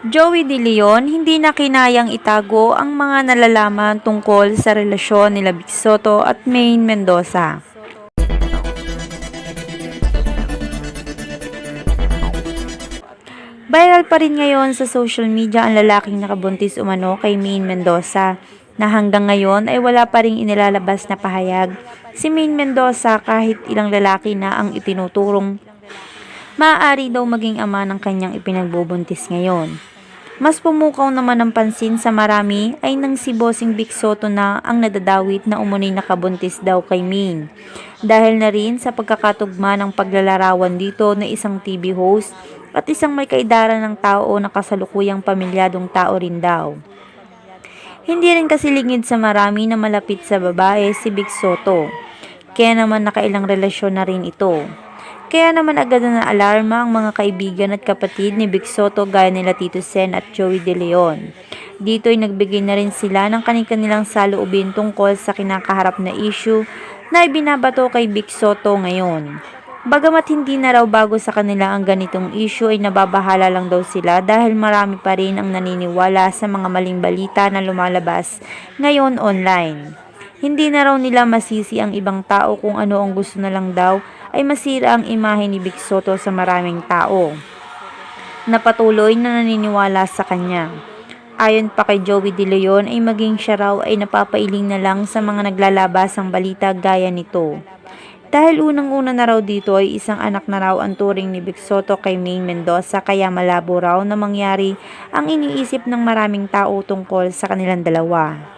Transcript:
Joey De Leon hindi na kinayang itago ang mga nalalaman tungkol sa relasyon nila Vic Soto at Maine Mendoza. Viral pa rin ngayon sa social media ang lalaking nakabuntis umano kay Maine Mendoza na hanggang ngayon ay wala pa ring inilalabas na pahayag si Maine Mendoza kahit ilang lalaki na ang itinuturong maaari daw maging ama ng kanyang ipinagbubuntis ngayon. Mas pumukaw naman ng pansin sa marami ay nang si Bossing Vic Soto na ang nadadawit na umunoy nakabuntis daw kay Maine. Dahil na rin sa pagkakatugma ng paglalarawan dito na isang TV host at isang may kaedaran ng tao na kasalukuyang pamilyadong tao rin daw. Hindi rin kasi lingid sa marami na malapit sa babae si Vic Soto. Kaya naman nakailang relasyon na rin ito. Kaya naman agad na naalarma ang mga kaibigan at kapatid ni Vic Soto gaya nila Tito Sen at Joey De Leon. Dito ay nagbigay na rin sila ng kanilang saloobin tungkol sa kinakaharap na issue na ibinabato kay Vic Soto ngayon. Bagamat hindi na raw bago sa kanila ang ganitong issue ay nababahala lang daw sila dahil marami pa rin ang naniniwala sa mga maling balita na lumalabas ngayon online. Hindi na raw nila masisi ang ibang tao kung ano ang gusto na lang daw ay masira ang imahe ni Vic Soto sa maraming tao na patuloy na naniniwala sa kanya. Ayon pa kay Joey De Leon ay maging siya raw ay napapailing na lang sa mga naglalabas ng balita gaya nito. Dahil unang-una na raw dito ay isang anak na raw ang turing ni Vic Soto kay Maine Mendoza kaya malabo raw na mangyari ang iniisip ng maraming tao tungkol sa kanilang dalawa.